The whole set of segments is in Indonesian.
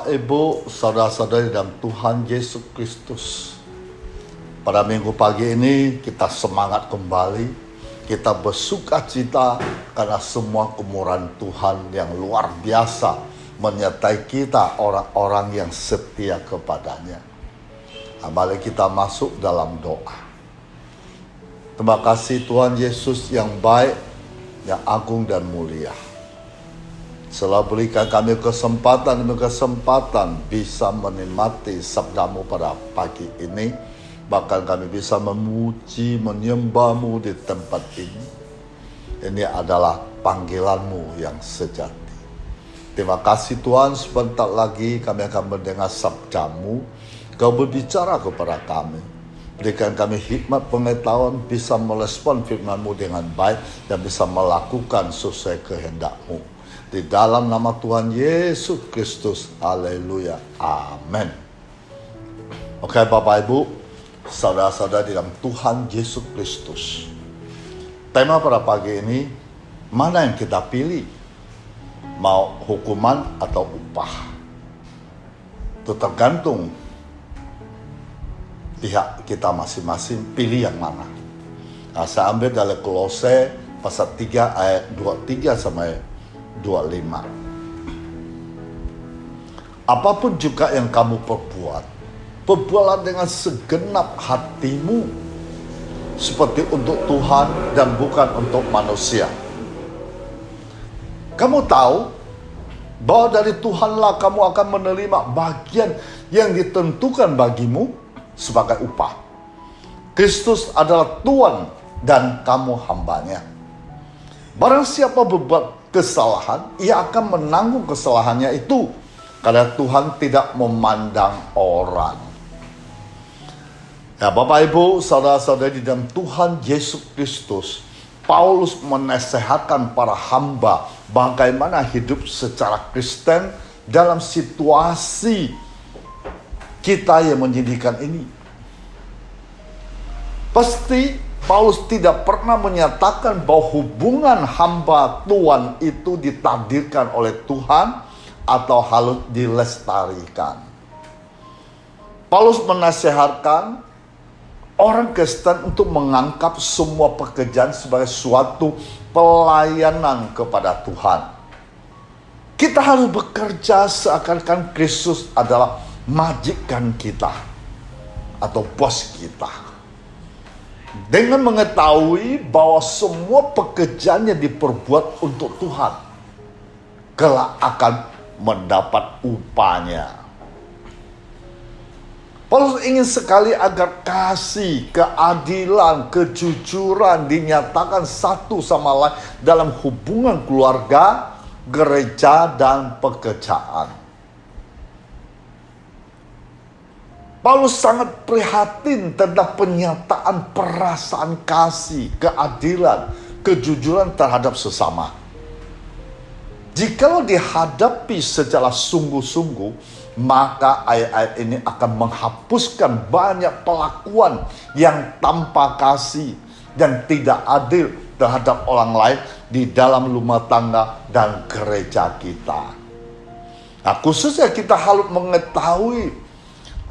Bapak, Ibu, saudara-saudari dalam Tuhan Yesus Kristus. Pada minggu pagi ini kita semangat kembali. Kita bersuka cita karena semua kemurahan Tuhan yang luar biasa menyertai kita, orang-orang yang setia kepadanya. Mari kita masuk dalam doa. Terima kasih Tuhan Yesus yang baik, yang agung dan mulia. Selalu berikan kami kesempatan bisa menikmati sabdamu pada pagi ini. Bahkan kami bisa memuji, menyembahmu di tempat ini. Ini adalah panggilanmu yang sejati. Terima kasih Tuhan, sebentar lagi kami akan mendengar sabdamu. Kau berbicara kepada kami. Berikan kami hikmat pengetahuan, bisa merespon firman-Mu dengan baik dan bisa melakukan sesuai kehendak-Mu. Di dalam nama Tuhan Yesus Kristus. Haleluya. Amin. Oke Bapak Ibu, saudara-saudara di dalam Tuhan Yesus Kristus. Tema pada pagi ini, mana yang kita pilih? Mau hukuman atau upah? Itu tergantung pihak kita masing-masing, pilih yang mana. Nah, saya ambil dari Kolose pasal 3 ayat 23 sampai 25. Apapun juga yang kamu perbuatlah dengan segenap hatimu, seperti untuk Tuhan dan bukan untuk manusia. Kamu tahu bahwa dari Tuhanlah kamu akan menerima bagian yang ditentukan bagimu sebagai upah. Kristus adalah Tuhan dan kamu hambanya. Barang siapa berbuat kesalahan, ia akan menanggung kesalahannya itu, karena Tuhan tidak memandang orang. Ya Bapak Ibu, saudara-saudari di dalam Tuhan Yesus Kristus, Paulus menasehatkan para hamba bagaimana hidup secara Kristen dalam situasi kita yang menyedihkan ini. Pasti Paulus tidak pernah menyatakan bahwa hubungan hamba Tuhan itu ditakdirkan oleh Tuhan atau harus dilestarikan. Paulus menasihatkan orang Kristen untuk menganggap semua pekerjaan sebagai suatu pelayanan kepada Tuhan. Kita harus bekerja seakan-akan Kristus adalah majikan kita atau bos kita. Dengan mengetahui bahwa semua pekerjaan yang diperbuat untuk Tuhan kelak akan mendapat upahnya. Paulus ingin sekali agar kasih, keadilan, kejujuran dinyatakan satu sama lain dalam hubungan keluarga, gereja, dan pekerjaan. Paulus sangat prihatin tentang penyataan perasaan kasih, keadilan, kejujuran terhadap sesama. Jikalau dihadapi secara sungguh-sungguh, maka ayat-ayat ini akan menghapuskan banyak pelakuan yang tanpa kasih dan tidak adil terhadap orang lain di dalam rumah tangga dan gereja kita. Nah, khususnya kita harus mengetahui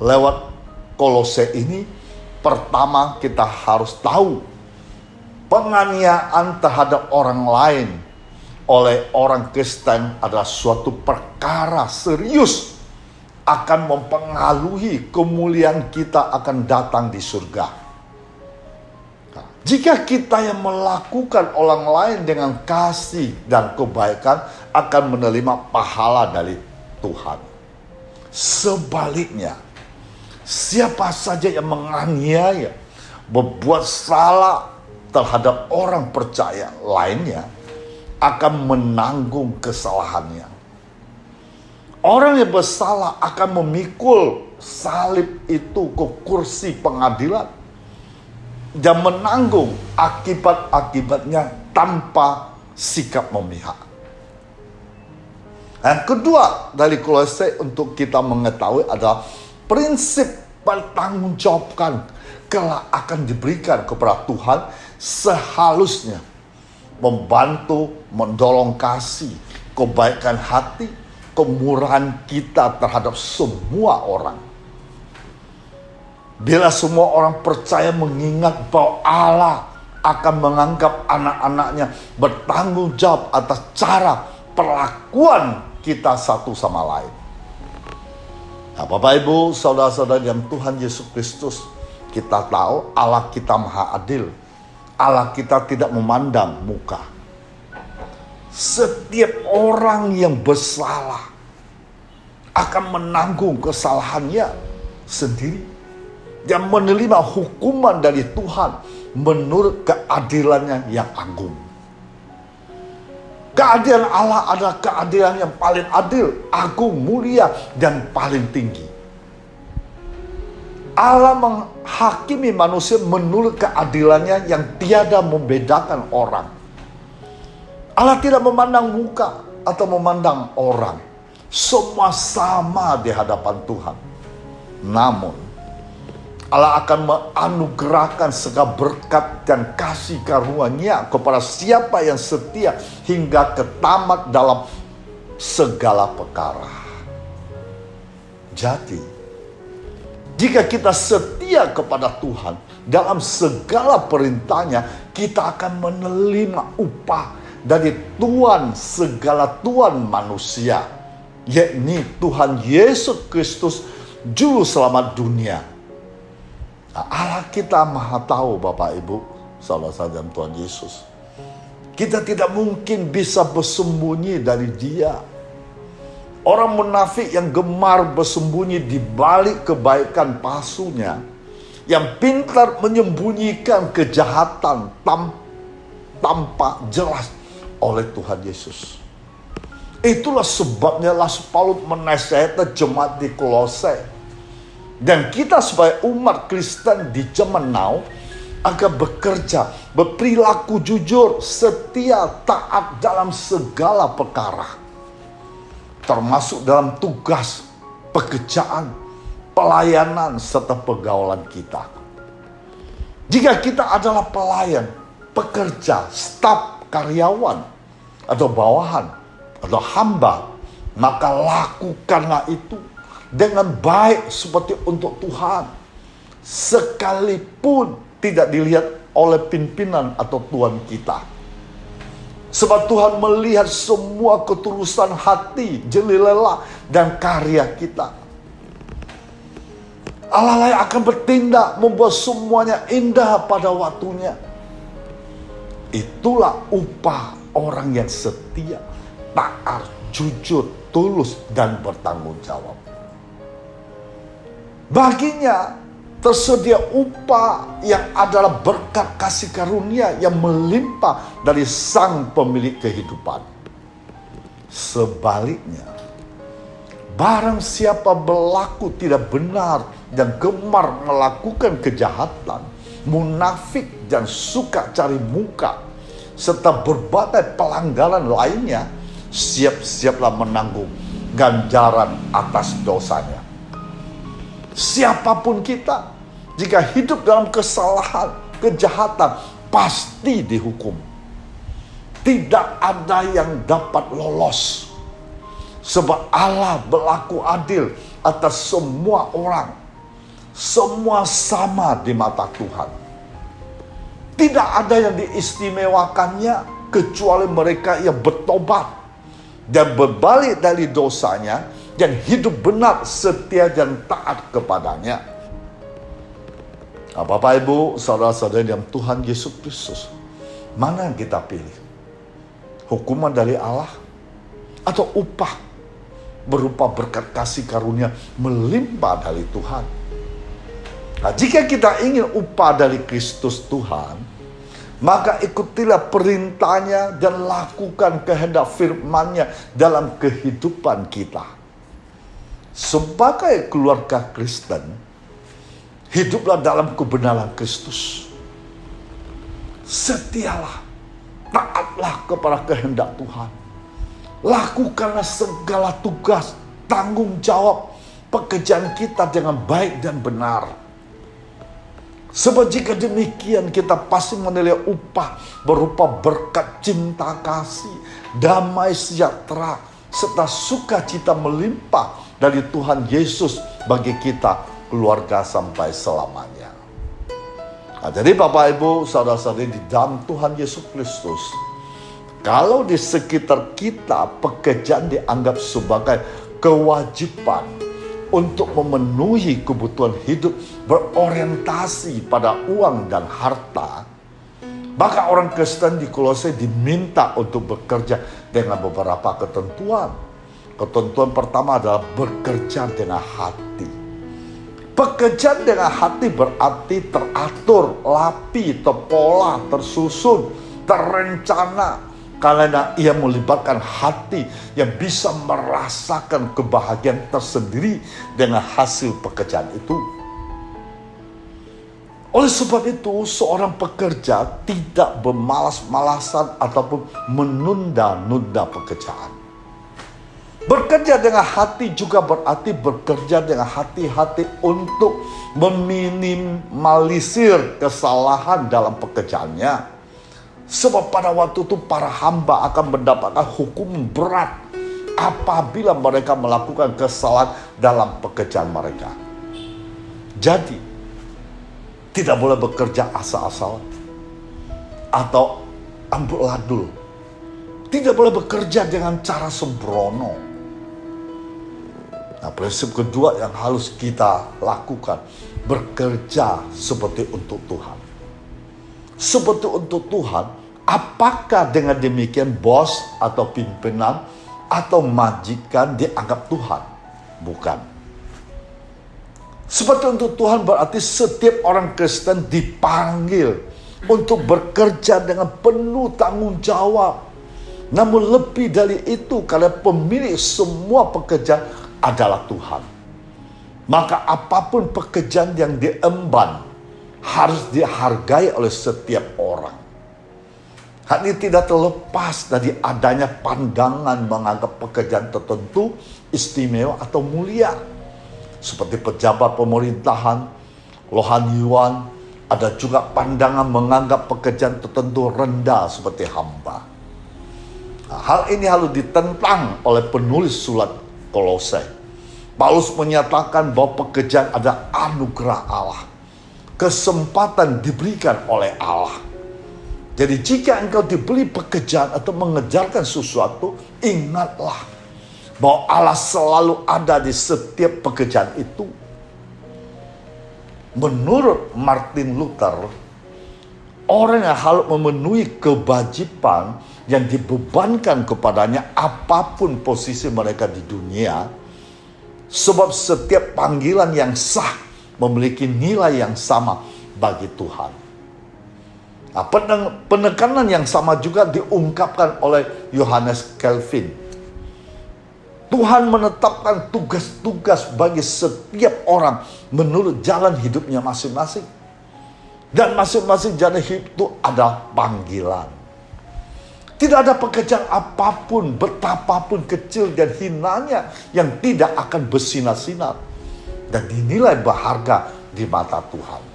lewat Kolose ini, pertama kita harus tahu penganiayaan terhadap orang lain oleh orang Kristen adalah suatu perkara serius, akan mempengaruhi kemuliaan kita akan datang di surga. Nah, jika kita yang melakukan orang lain dengan kasih dan kebaikan akan menerima pahala dari Tuhan. Sebaliknya, siapa saja yang menganiaya, berbuat salah terhadap orang percaya lainnya akan menanggung kesalahannya. Orang yang bersalah akan memikul salib itu ke kursi pengadilan dan menanggung akibat-akibatnya tanpa sikap memihak. Yang kedua dari Kolose untuk kita mengetahui adalah prinsip bertanggungjawabkan kelak akan diberikan kepada Tuhan sehalusnya membantu, mendorong kasih, kebaikan hati, kemurahan kita terhadap semua orang. Bila semua orang percaya mengingat bahwa Allah akan menganggap anak-anaknya bertanggung jawab atas cara perlakuan kita satu sama lain. Nah, Bapak Ibu, saudara-saudara yang Tuhan Yesus Kristus, kita tahu Allah kita maha adil. Allah kita tidak memandang muka. Setiap orang yang bersalah akan menanggung kesalahannya sendiri dan menerima hukuman dari Tuhan menurut keadilannya yang agung. Keadilan Allah adalah keadilan yang paling adil, agung, mulia, dan paling tinggi. Allah menghakimi manusia menurut keadilannya yang tiada membedakan orang. Allah tidak memandang muka atau memandang orang. Semua sama di hadapan Tuhan. Namun, Allah akan menganugerahkan segala berkat dan kasih karunia kepada siapa yang setia hingga ketamat dalam segala perkara. Jadi, jika kita setia kepada Tuhan dalam segala perintahnya, kita akan menerima upah dari Tuhan segala Tuhan manusia, yakni Tuhan Yesus Kristus, Juru Selamat dunia. Nah, Allah kita maha tahu, Bapak Ibu, saudara-saudara Tuhan Yesus. Kita tidak mungkin bisa bersembunyi dari Dia. Orang munafik yang gemar bersembunyi di balik kebaikan palsunya, yang pintar menyembunyikan kejahatan tampak jelas oleh Tuhan Yesus. Itulah sebabnya Rasul Paulus menasihati jemaat di Kolose. Dan kita sebagai umat Kristen di zaman now agar bekerja, berperilaku jujur, setia, taat dalam segala perkara. Termasuk dalam tugas, pekerjaan, pelayanan, serta pergaulan kita. Jika kita adalah pelayan, pekerja, staf, karyawan, atau bawahan, atau hamba, maka lakukanlah itu dengan baik seperti untuk Tuhan, sekalipun tidak dilihat oleh pimpinan atau tuan kita. Sebab Tuhan melihat semua ketulusan hati, jelilela, dan karya kita. Allah lain akan bertindak membuat semuanya indah pada waktunya. Itulah upah orang yang setia, taat, jujur, tulus, dan bertanggung jawab. Baginya tersedia upah yang adalah berkat kasih karunia yang melimpah dari Sang Pemilik kehidupan. Sebaliknya, barang siapa berlaku tidak benar dan gemar melakukan kejahatan, munafik dan suka cari muka, serta berbagai pelanggaran lainnya, siap-siaplah menanggung ganjaran atas dosanya. Siapapun kita, jika hidup dalam kesalahan, kejahatan, pasti dihukum. Tidak ada yang dapat lolos. Sebab Allah berlaku adil atas semua orang. Semua sama di mata Tuhan. Tidak ada yang diistimewakannya kecuali mereka yang bertobat dan berbalik dari dosanya dan hidup benar, setia dan taat kepadanya. Nah, Bapak Ibu, saudara-saudara yang Tuhan Yesus Kristus, mana yang kita pilih? Hukuman dari Allah atau upah berupa berkat kasih karunia melimpah dari Tuhan? Nah, jika kita ingin upah dari Kristus Tuhan, maka ikutilah perintahnya dan lakukan kehendak firman-Nya dalam kehidupan kita. Sebagai keluarga Kristen, hiduplah dalam kebenaran Kristus. Setialah, taatlah kepada kehendak Tuhan. Lakukanlah segala tugas, tanggung jawab pekerjaan kita dengan baik dan benar. Sebab jika demikian, kita pasti menilai upah berupa berkat cinta kasih, damai sejahtera, serta sukacita melimpah dari Tuhan Yesus bagi kita, keluarga sampai selamanya. Nah, jadi Bapak Ibu, saudara-saudari di dalam Tuhan Yesus Kristus, kalau di sekitar kita pekerjaan dianggap sebagai kewajiban untuk memenuhi kebutuhan hidup berorientasi pada uang dan harta, maka orang Kristen di Kolose diminta untuk bekerja dengan beberapa ketentuan. Ketentuan pertama adalah bekerja dengan hati. Pekerjaan dengan hati berarti teratur, rapi, terpola, tersusun, terencana. Karena ia melibatkan hati yang bisa merasakan kebahagiaan tersendiri dengan hasil pekerjaan itu. Oleh sebab itu, seorang pekerja tidak bermalas-malasan ataupun menunda-nunda pekerjaan. Bekerja dengan hati juga berarti bekerja dengan hati-hati untuk meminimalisir kesalahan dalam pekerjaannya. Sebab pada waktu itu para hamba akan mendapatkan hukum berat apabila mereka melakukan kesalahan dalam pekerjaan mereka. Jadi, tidak boleh bekerja asal-asalan atau amburadul. Tidak boleh bekerja dengan cara sembrono. Nah, prinsip kedua yang harus kita lakukan, bekerja seperti untuk Tuhan. Seperti untuk Tuhan, apakah dengan demikian bos atau pimpinan atau majikan dianggap Tuhan? Bukan. Seperti untuk Tuhan berarti setiap orang Kristen dipanggil untuk bekerja dengan penuh tanggung jawab. Namun lebih dari itu, karena pemilik semua pekerjaan adalah Tuhan. Maka apapun pekerjaan yang diemban harus dihargai oleh setiap orang. Hal ini tidak terlepas dari adanya pandangan menganggap pekerjaan tertentu istimewa atau mulia. Seperti pejabat pemerintahan, rohaniwan, ada juga pandangan menganggap pekerjaan tertentu rendah seperti hamba. Nah, hal ini harus ditentang oleh penulis surat Kolose. Paulus menyatakan bahwa pekerjaan adalah anugerah Allah. Kesempatan diberikan oleh Allah. Jadi jika engkau diberi pekerjaan atau mengejarkan sesuatu, ingatlah bahwa Allah selalu ada di setiap pekerjaan itu. Menurut Martin Luther, orang yang harus memenuhi kewajiban yang dibebankan kepadanya apapun posisi mereka di dunia, sebab setiap panggilan yang sah memiliki nilai yang sama bagi Tuhan. Nah, penekanan yang sama juga diungkapkan oleh Yohanes Calvin. Tuhan menetapkan tugas-tugas bagi setiap orang menurut jalan hidupnya masing-masing. Dan masing-masing jalan hidup itu adalah panggilan. Tidak ada pekerjaan apapun, betapapun kecil dan hinanya yang tidak akan bersinar-sinar dan dinilai berharga di mata Tuhan.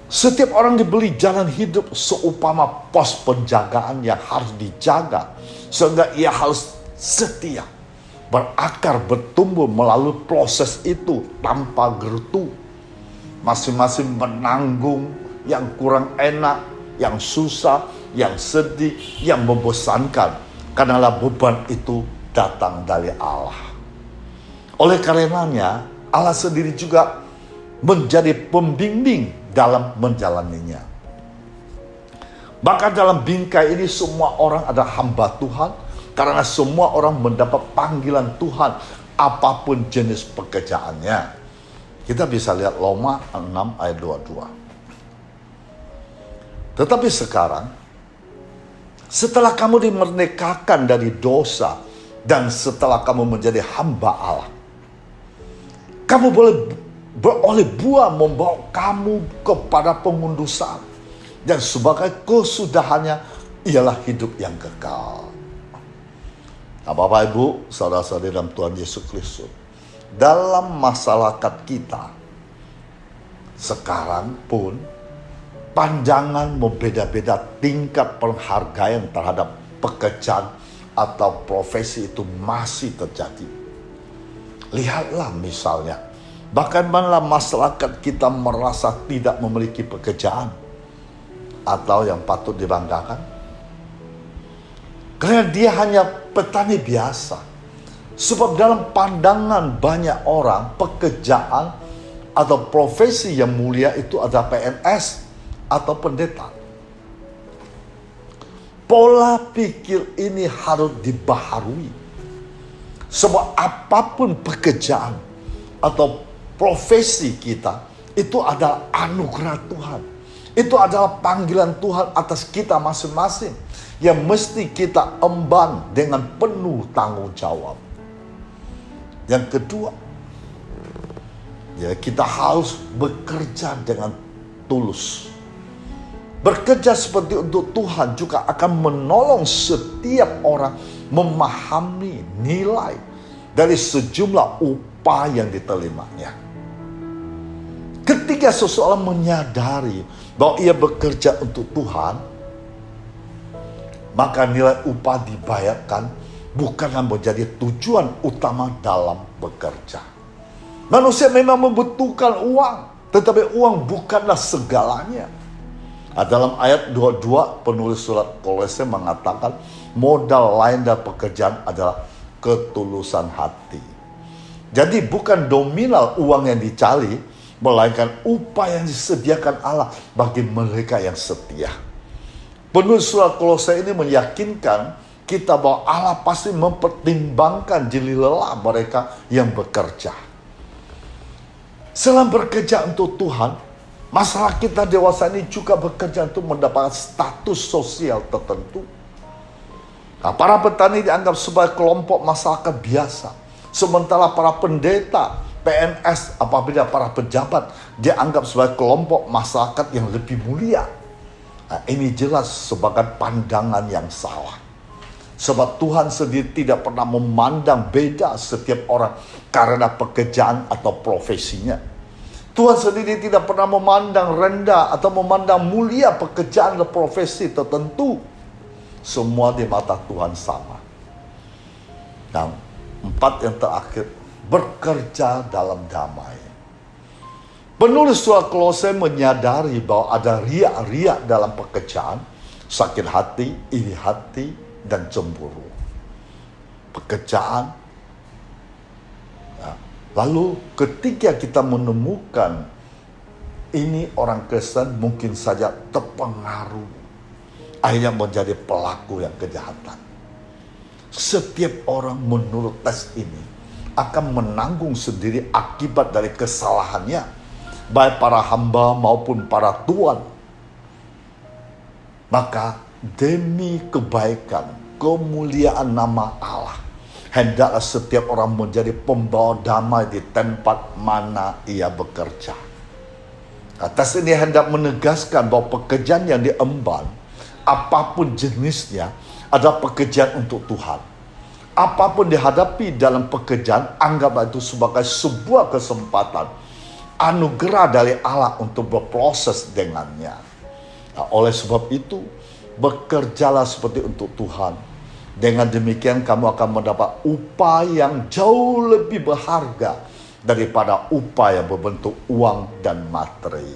Setiap orang diberi jalan hidup seumpama pos penjagaan yang harus dijaga, sehingga ia harus setia, berakar, bertumbuh melalui proses itu tanpa gerutu. Masing-masing menanggung yang kurang enak, yang susah, yang sedih, yang membosankan, karena beban itu datang dari Allah. Oleh karenanya, Allah sendiri juga menjadi pembimbing dalam menjalaninya. Maka dalam bingkai ini semua orang adalah hamba Tuhan, karena semua orang mendapat panggilan Tuhan apapun jenis pekerjaannya. Kita bisa lihat Roma 6 ayat 22. Tetapi sekarang, setelah kamu dimerdekakan dari dosa dan setelah kamu menjadi hamba Allah, kamu boleh beroleh buah membawa kamu kepada pengundusan, dan sebagai kesudahannya ialah hidup yang kekal. Nah, Bapak Ibu, saudara-saudari dalam Tuhan Yesus Kristus, dalam masyarakat kita sekarang pun pandangan membeda-beda tingkat penghargaan terhadap pekerjaan atau profesi itu masih terjadi. Lihatlah misalnya, bagaimana masyarakat kita merasa tidak memiliki pekerjaan atau yang patut dibanggakan. Karena dia hanya petani biasa. Sebab dalam pandangan banyak orang, pekerjaan atau profesi yang mulia itu adalah PNS atau pendeta. Pola pikir ini harus dibaharui. Sebab apapun pekerjaan atau profesi kita, itu adalah anugerah Tuhan. Itu adalah panggilan Tuhan atas kita masing-masing, yang mesti kita emban dengan penuh tanggung jawab. Yang kedua, ya, kita harus bekerja dengan tulus. Bekerja seperti untuk Tuhan juga akan menolong setiap orang memahami nilai dari sejumlah upah yang diterimanya. Ketika seseorang menyadari bahwa ia bekerja untuk Tuhan, maka nilai upah dibayarkan bukanlah menjadi tujuan utama dalam bekerja. Manusia memang membutuhkan uang, tetapi uang bukanlah segalanya. Dalam ayat 22 penulis surat Kolose mengatakan modal lain dari pekerjaan adalah ketulusan hati. Jadi bukan nominal uang yang dicari, melainkan upah yang disediakan Allah bagi mereka yang setia. Penulis surat Kolose ini meyakinkan kita bahwa Allah pasti mempertimbangkan jeli lelah mereka yang bekerja. Selain bekerja untuk Tuhan, masalah kita dewasa ini juga bekerja untuk mendapatkan status sosial tertentu. Nah, para petani dianggap sebagai kelompok masyarakat biasa, sementara para pendeta, PNS, apabila para pejabat dianggap sebagai kelompok masyarakat yang lebih mulia. Nah, ini jelas sebagai pandangan yang salah. Sebab Tuhan sendiri tidak pernah memandang beda setiap orang karena pekerjaan atau profesinya. Tuhan sendiri tidak pernah memandang rendah atau memandang mulia pekerjaan dan profesi tertentu. Semua di mata Tuhan sama. Dan 4 yang terakhir, bekerja dalam damai. Penulis surat Kolose menyadari bahwa ada riak-riak dalam pekerjaan, sakit hati, iri hati, dan cemburu. Pekerjaan. Ya. Lalu ketika kita menemukan ini, orang Kristen mungkin saja terpengaruh, akhirnya menjadi pelaku yang kejahatan. Setiap orang menurut tes ini akan menanggung sendiri akibat dari kesalahannya, baik para hamba maupun para tuan. Maka demi kebaikan, kemuliaan nama Allah, hendaklah setiap orang menjadi pembawa damai di tempat mana ia bekerja. Atas ini hendak menegaskan bahwa pekerjaan yang diemban, apapun jenisnya, adalah pekerjaan untuk Tuhan. Apapun dihadapi dalam pekerjaan, anggaplah itu sebagai sebuah kesempatan, anugerah dari Allah untuk berproses dengannya. Nah, oleh sebab itu, bekerjalah seperti untuk Tuhan. Dengan demikian kamu akan mendapat upah yang jauh lebih berharga daripada upah yang berbentuk uang dan materi.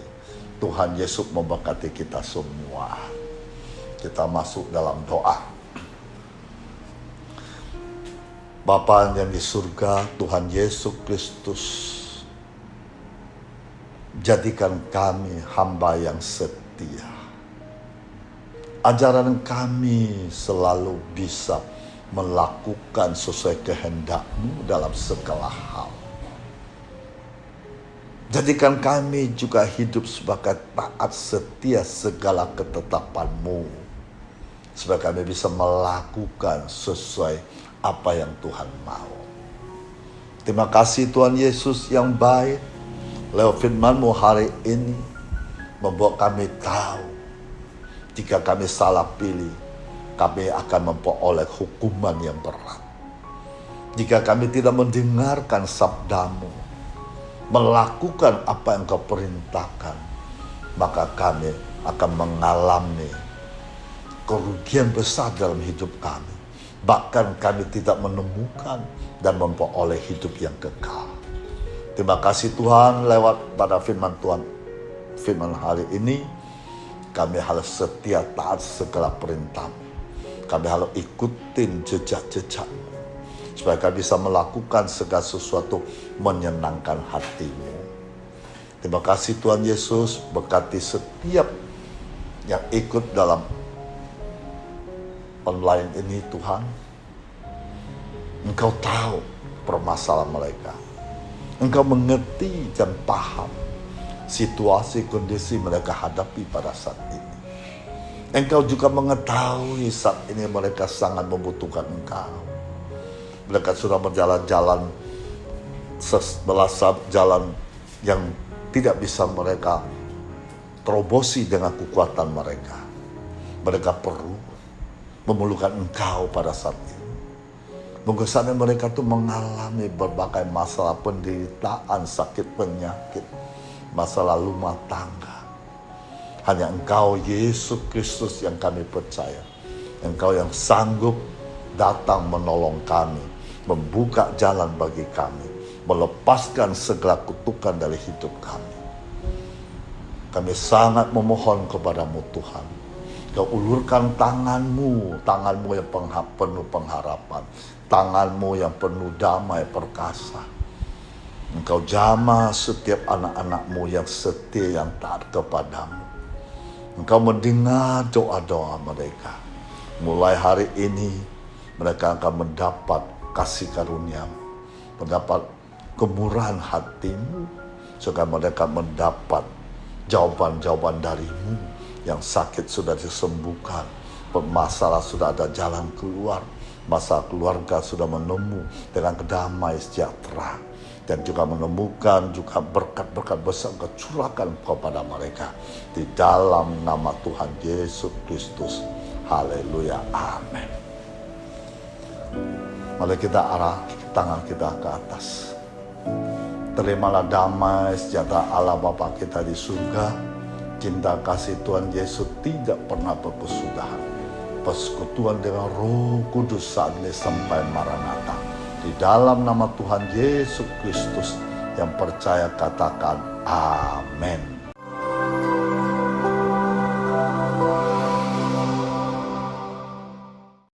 Tuhan Yesus memberkati kita semua. Kita masuk dalam doa. Bapa yang di surga, Tuhan Yesus Kristus, jadikan kami hamba yang setia. Ajaran kami selalu bisa melakukan sesuai kehendak-Mu dalam segala hal. Jadikan kami juga hidup sebagai taat setia segala ketetapan-Mu, supaya kami bisa melakukan sesuai apa yang Tuhan mau. Terima kasih Tuhan Yesus yang baik. Lewat firman-Mu hari ini membuat kami tahu, jika kami salah pilih, kami akan memperoleh hukuman yang berat. Jika kami tidak mendengarkan sabda-Mu, melakukan apa yang Kau perintahkan, maka kami akan mengalami kerugian besar dalam hidup kami. bahkan kami tidak menemukan dan memperoleh hidup yang kekal. Terima kasih Tuhan, lewat pada firman Tuhan, firman hari ini, kami harus setia taat segala perintah. Kami harus ikutin jejak-jejak, supaya kami bisa melakukan segala sesuatu menyenangkan hati-Mu. Terima kasih Tuhan Yesus, berkati setiap yang ikut dalam online ini Tuhan. Engkau tahu permasalahan mereka. Engkau mengerti dan paham situasi kondisi mereka hadapi pada saat ini. Engkau juga mengetahui saat ini mereka sangat membutuhkan Engkau. Mereka sudah berjalan-jalan belasab jalan yang tidak bisa mereka terobosi dengan kekuatan mereka. Mereka perlu memerlukan Engkau pada saat ini. Mungkin mereka itu mengalami berbagai masalah penderitaan, sakit penyakit, masalah rumah tangga. Hanya Engkau Yesus Kristus yang kami percaya. Engkau yang sanggup datang menolong kami, membuka jalan bagi kami, melepaskan segala kutukan dari hidup kami. Kami sangat memohon kepadamu Tuhan. Kau ulurkan tangan-Mu yang penuh pengharapan, tangan-Mu yang penuh damai perkasa. Engkau jamah setiap anak-anak-Mu yang setia, yang taat kepadamu. Engkau mendengar doa-doa mereka. Mulai hari ini mereka akan mendapat kasih karunia-Mu, mendapat kemurahan hati-Mu, sehingga mereka mendapat jawaban-jawaban dari-Mu. Yang sakit sudah disembuhkan, masalah sudah ada jalan keluar, masalah keluarga sudah menemu dengan kedamaian sejahtera, dan juga menemukan juga berkat-berkat besar kecurahan kepada mereka di dalam nama Tuhan Yesus Kristus. Haleluya, amin. Mari kita arah tangan kita ke atas. Terimalah damai sejahtera Allah Bapa kita di surga. Cinta kasih Tuhan Yesus tidak pernah berkesudahan. Persekutuan dengan Roh Kudus saat ini sampai Maranatha. Di dalam nama Tuhan Yesus Kristus yang percaya katakan amin.